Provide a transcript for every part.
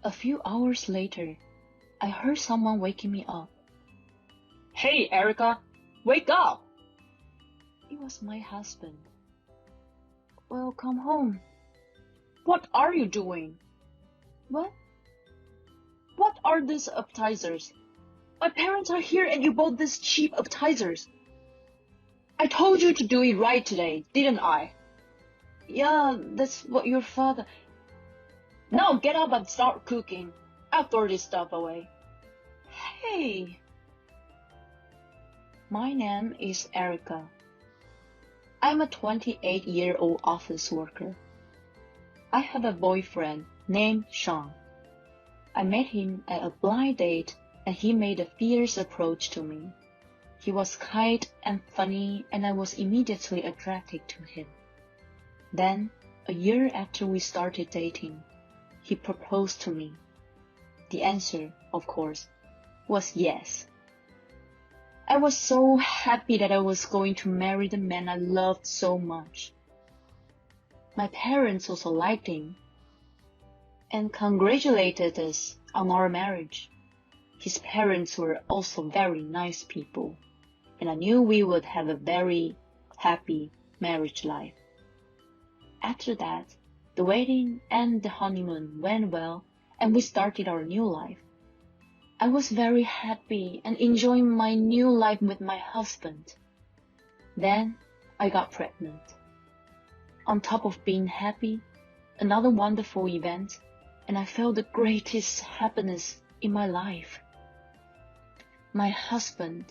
A few hours later, I heard someone waking me up. Hey, Erica, wake up! It was my husband. Well, come home. What are you doing? What? What are these appetizers? My parents are here and you bought these cheap appetizers. I told you to do it right today, didn't I? Yeah, that's what your father... Now get up and start cooking. I'll throw this stuff away. Hey! My name is Erica. I'm a 28-year-old office worker. I have a boyfriend named Sean. I met him at a blind date and he made a fierce approach to me. He was kind and funny and I was immediately attracted to him. Then, a year after we started dating, he proposed to me. The answer, of course, was yes. I was so happy that I was going to marry the man I loved so much. My parents also liked him and congratulated us on our marriage. His parents were also very nice people, and I knew we would have a very happy marriage life. After that, the wedding and the honeymoon went well, and we started our new life. I was very happy and enjoying my new life with my husband. Then, I got pregnant. On top of being happy, another wonderful event, and I felt the greatest happiness in my life. My husband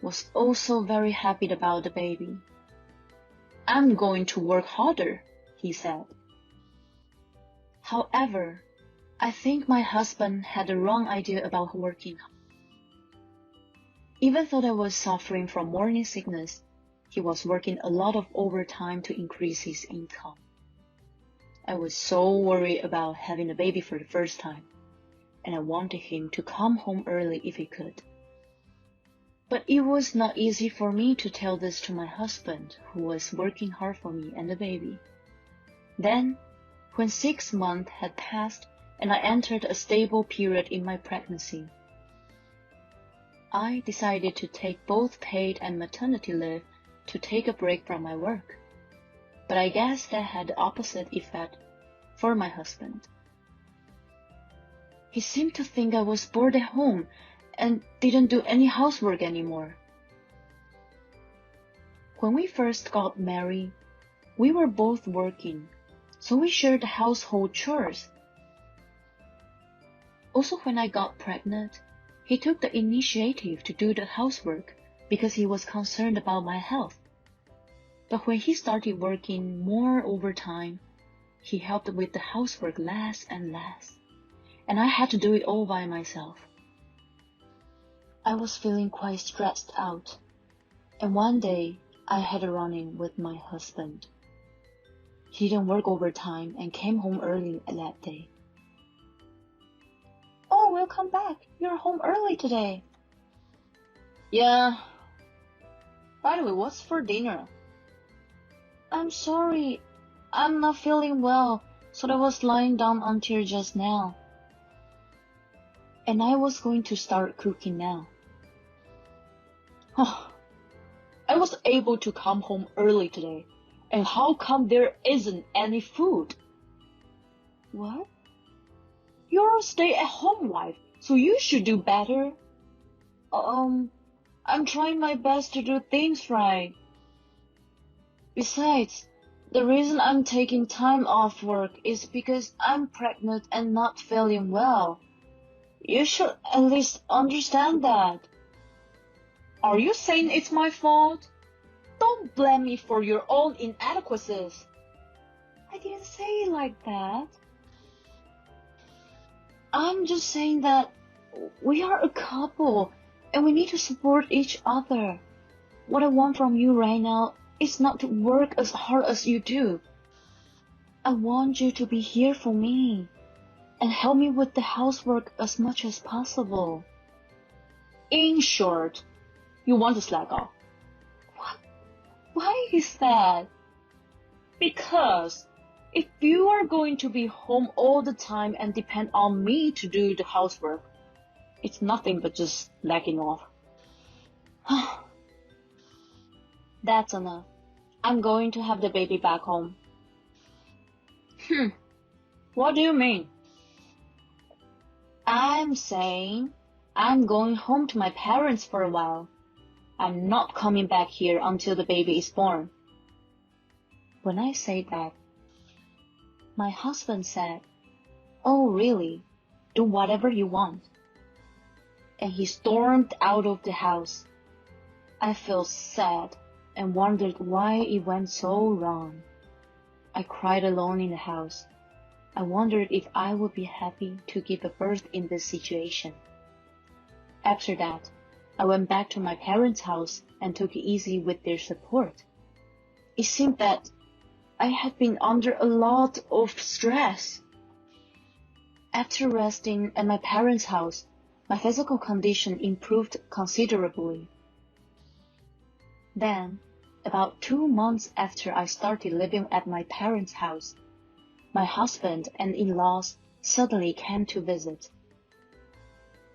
was also very happy about the baby. I'm going to work harder, he said. However, I think my husband had the wrong idea about working. Even though I was suffering from morning sickness, he was working a lot of overtime to increase his income. I was so worried about having a baby for the first time, and I wanted him to come home early if he could. But it was not easy for me to tell this to my husband, who was working hard for me and the baby. Then, when 6 months had passed and I entered a stable period in my pregnancy, I decided to take both paid and maternity leave to take a break from my work. But I guess that had the opposite effect for my husband. He seemed to think I was bored at home and didn't do any housework anymore. When we first got married, we were both working, so we shared the household chores. Also, when I got pregnant, he took the initiative to do the housework because he was concerned about my health. But when he started working more overtime, he helped with the housework less and less, and I had to do it all by myself. I was feeling quite stressed out, and one day I had a run-in with my husband. He didn't work overtime and came home early that day. Oh, welcome back. You're home early today. Yeah. By the way, what's for dinner? I'm sorry. I'm not feeling well, so I was lying down until just now. And I was going to start cooking now. I was able to come home early today. And how come there isn't any food? What? You're a stay-at-home wife, so you should do better. I'm trying my best to do things right. Besides, the reason I'm taking time off work is because I'm pregnant and not feeling well. You should at least understand that. Are you saying it's my fault? Don't blame me for your own inadequacies. I didn't say it like that. I'm just saying that we are a couple and we need to support each other. What I want from you right now is not to work as hard as you do. I want you to be here for me and help me with the housework as much as possible. In short, you want to slack off. What? Why is that? Because If you are going to be home all the time and depend on me to do the housework, it's nothing but just slacking off. That's enough. I'm going to have the baby back home. What do you mean? I'm saying I'm going home to my parents for a while. I'm not coming back here until the baby is born. When I said that, my husband said, "Oh, really? Do whatever you want." And he stormed out of the house. I felt sad and wondered why it went so wrong. I cried alone in the house. I wondered if I would be happy to give a birth in this situation. After that, I went back to my parents' house and took it easy with their support. It seemed that I had been under a lot of stress. After resting at my parents' house, my physical condition improved considerably. Then, about 2 months after I started living at my parents' house, my husband and in-laws suddenly came to visit.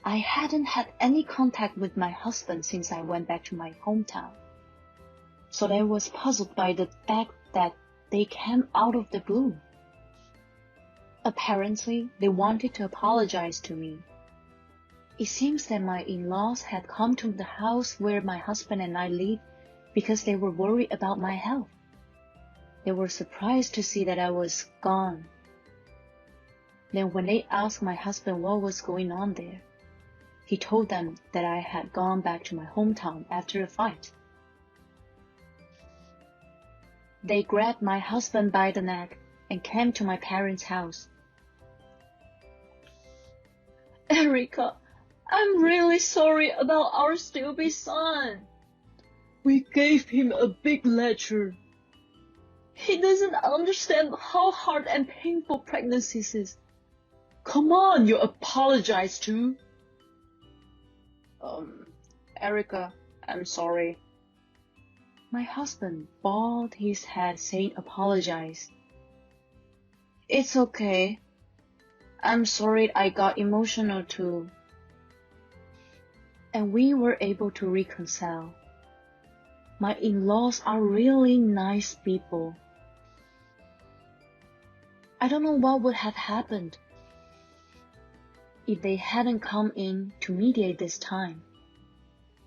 I hadn't had any contact with my husband since I went back to my hometown, so I was puzzled by the fact that they came out of the blue. Apparently, they wanted to apologize to me. It seems that my in-laws had come to the house where my husband and I live because they were worried about my health. They were surprised to see that I was gone. Then when they asked my husband what was going on there, he told them that I had gone back to my hometown after a fight. They grabbed my husband by the neck and came to my parents' house. Erica, I'm really sorry about our stupid son. We gave him a big lecture. He doesn't understand how hard and painful pregnancy is. Come on, you apologize too. Erica, I'm sorry. My husband bowed his head saying apologize. It's okay. I'm sorry I got emotional too. And we were able to reconcile. My in-laws are really nice people. I don't know what would have happened if they hadn't come in to mediate this time.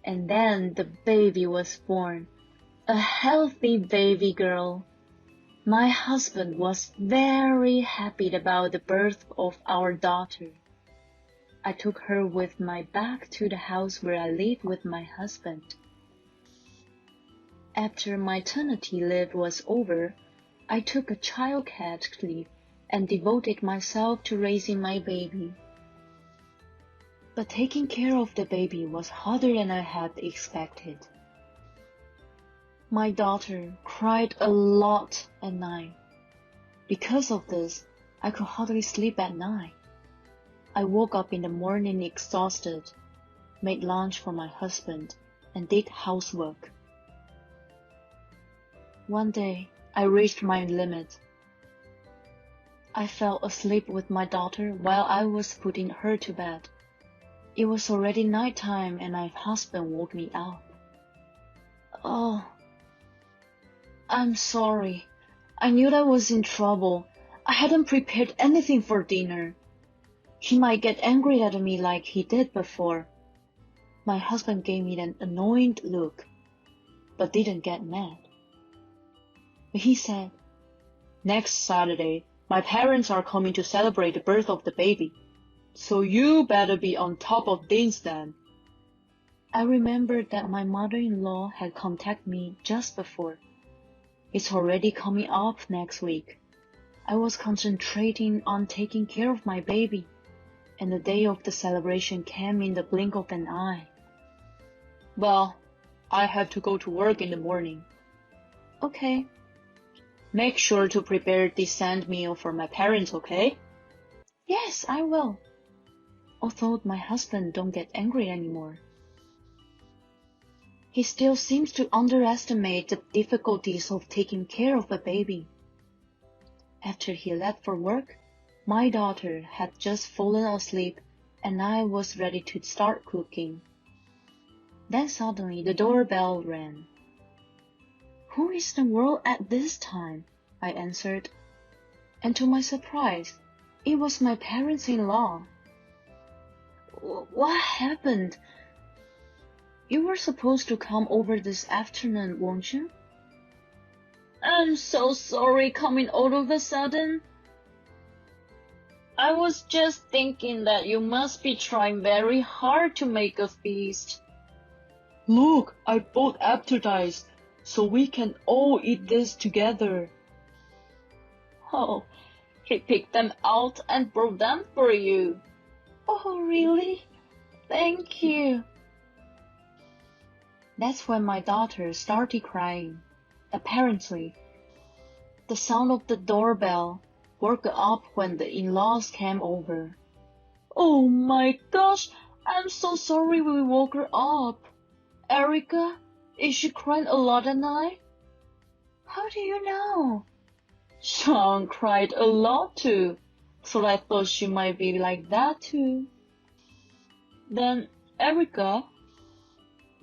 And then the baby was born, a healthy baby girl. My husband was very happy about the birth of our daughter. I took her with me back to the house where I lived with my husband. After maternity leave was over, I took a childcare leave and devoted myself to raising my baby. But taking care of the baby was harder than I had expected. My daughter cried a lot at night. Because of this, I could hardly sleep at night. I woke up in the morning exhausted, made lunch for my husband, and did housework. One day, I reached my limit. I fell asleep with my daughter while I was putting her to bed. It was already nighttime and my husband woke me up. "Oh, I'm sorry. I knew I was in trouble. I hadn't prepared anything for dinner. He might get angry at me like he did before." My husband gave me an annoyed look, but didn't get mad. He said, "Next Saturday, my parents are coming to celebrate the birth of the baby, so you better be on top of things then." I remembered that my mother-in-law had contacted me just before. It's already coming up next week. I was concentrating on taking care of my baby, and the day of the celebration came in the blink of an eye. "Well, I have to go to work in the morning." "Okay." "Make sure to prepare decent meal for my parents, okay?" "Yes, I will." Although my husband don't get angry anymore, he still seems to underestimate the difficulties of taking care of a baby. After he left for work, my daughter had just fallen asleep and I was ready to start cooking. Then suddenly the doorbell rang. "Who is in the world at this time?" I answered. And to my surprise, it was my parents-in-law. "What happened? You were supposed to come over this afternoon, weren't you?" I'm so sorry coming all of a sudden. I was just thinking that you must be trying very hard to make a feast. Look, I bought appetizers, so we can all eat this together. Oh, he picked them out and brought them for you. "Oh, really? Thank you." That's when my daughter started crying. Apparently, the sound of the doorbell woke her up when the in-laws came over. Oh my gosh, I'm so sorry we woke her up. Erica, is she crying a lot at night? How do you know? Sean cried a lot too, so I thought she might be like that too. Then, Erica,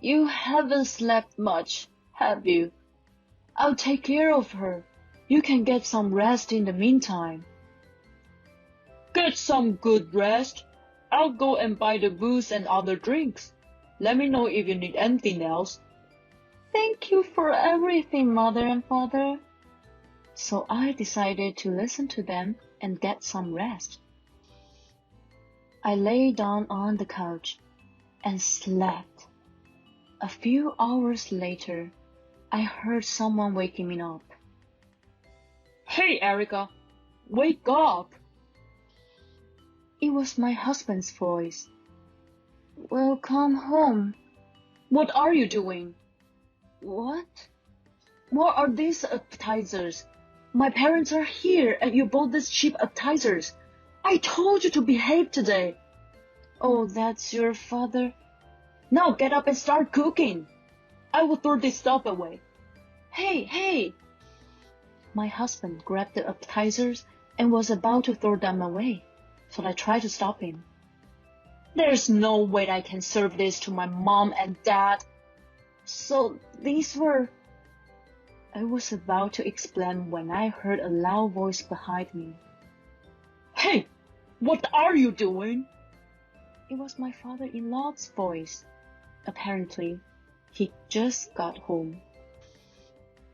you haven't slept much, have you? I'll take care of her. You can get some rest in the meantime. Get some good rest. I'll go and buy the booze and other drinks. Let me know if you need anything else. Thank you for everything, Mother and Father. So I decided to listen to them and get some rest. I lay down on the couch and slept. A few hours later, I heard someone waking me up. Hey, Erica, wake up! It was my husband's voice. "Welcome home." What are you doing? What? What are these appetizers? My parents are here and you bought these cheap appetizers. I told you to behave today. Oh, that's your father? Now get up and start cooking. I will throw this stuff away. Hey! My husband grabbed the appetizers and was about to throw them away, so I tried to stop him. There's no way I can serve this to my mom and dad. So these were... I was about to explain when I heard a loud voice behind me. Hey, what are you doing? It was my father-in-law's voice. Apparently, he just got home.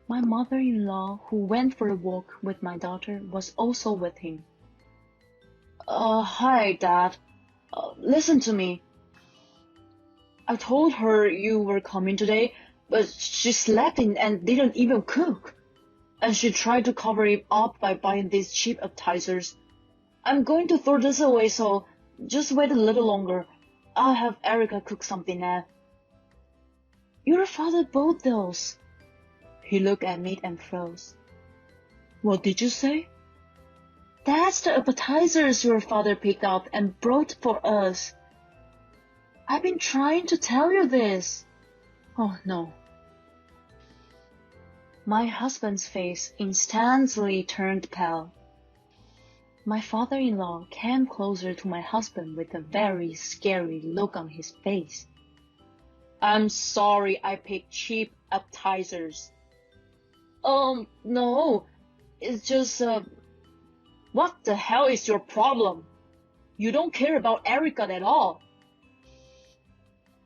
My mother-in-law, who went for a walk with my daughter, was also with him. Hi, Dad. Listen to me. I told her you were coming today, but she slept in and didn't even cook. And she tried to cover it up by buying these cheap appetizers. I'm going to throw this away, so just wait a little longer. I'll have Erica cook something now. Your father bought those. He looked at me and froze. What did you say? That's the appetizers your father picked up and brought for us. I've been trying to tell you this. Oh, no. My husband's face instantly turned pale. My father-in-law came closer to my husband with a very scary look on his face. I'm sorry I picked cheap appetizers. No. It's just, what the hell is your problem? You don't care about Erica at all.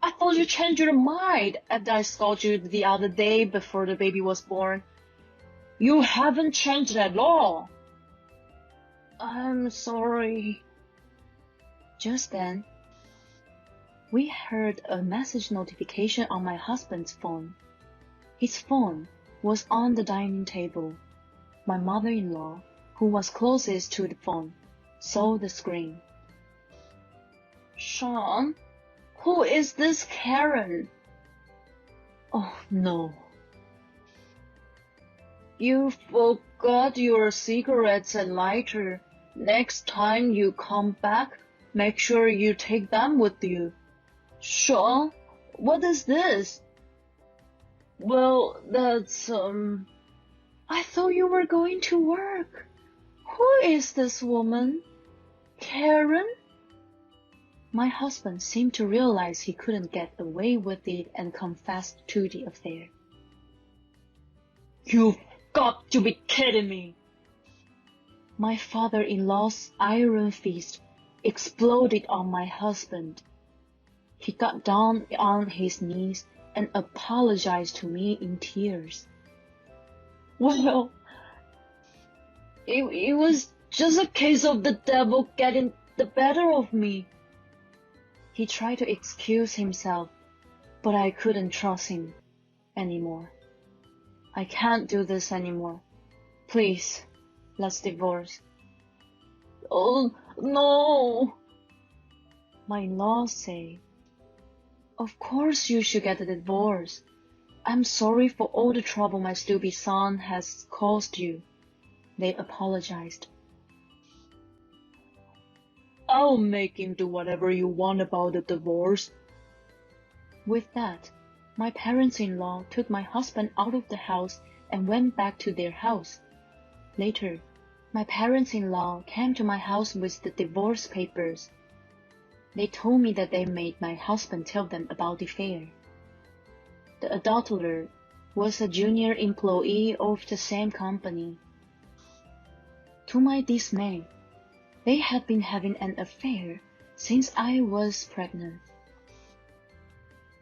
I thought you changed your mind after I scolded you the other day before the baby was born. You haven't changed at all. I'm sorry. Just then, we heard a message notification on my husband's phone. His phone was on the dining table. My mother-in-law, who was closest to the phone, saw the screen. Sean, who is this Karen? Oh, no. You forgot your cigarettes and lighter. Next time you come back, make sure you take them with you. Sean, what is this? Well, that's, I thought you were going to work. Who is this woman? Karen? My husband seemed to realize he couldn't get away with it and confessed to the affair. You've got to be kidding me. My father-in-law's iron fist exploded on my husband. He got down on his knees and apologized to me in tears. Well, it was just a case of the devil getting the better of me. He tried to excuse himself, but I couldn't trust him anymore. I can't do this anymore. Please, let's divorce. Oh, no. My in-laws say, of course you should get a divorce. I'm sorry for all the trouble my stupid son has caused you. They apologized. I'll make him do whatever you want about the divorce. With that, my parents-in-law took my husband out of the house and went back to their house. Later, my parents-in-law came to my house with the divorce papers. They told me that they made my husband tell them about the affair. The adulterer was a junior employee of the same company. To my dismay, they had been having an affair since I was pregnant.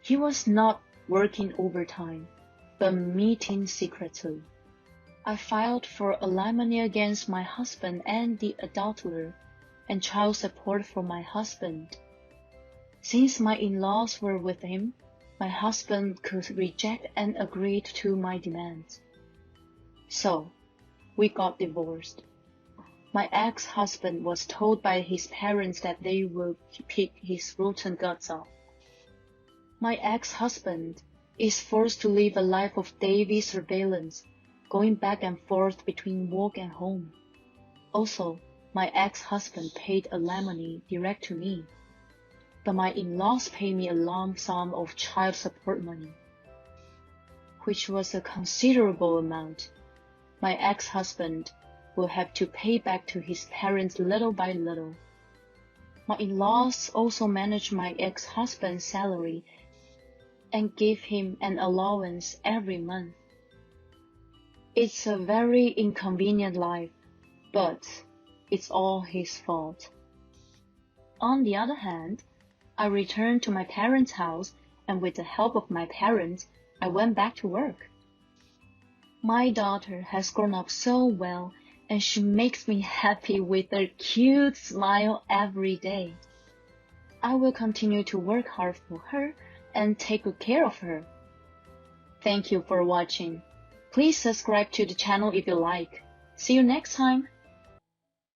He was not working overtime, but meeting secretly. I filed for alimony against my husband and the adulterer, and child support for my husband. Since my in-laws were with him, my husband could reject and agree to my demands. So, we got divorced. My ex-husband was told by his parents that they would pick his rotten guts off. My ex-husband is forced to live a life of daily surveillance, going back and forth between work and home. Also, my ex-husband paid alimony direct to me, but my in-laws paid me a lump sum of child support money, which was a considerable amount. My ex-husband will have to pay back to his parents little by little. My in-laws also manage my ex-husband's salary and give him an allowance every month. It's a very inconvenient life, but it's all his fault. On the other hand, I returned to my parents' house, and with the help of my parents, I went back to work. My daughter has grown up so well, and she makes me happy with her cute smile every day. I will continue to work hard for her and take good care of her. Thank you for watching. Please subscribe to the channel if you like. See you next time.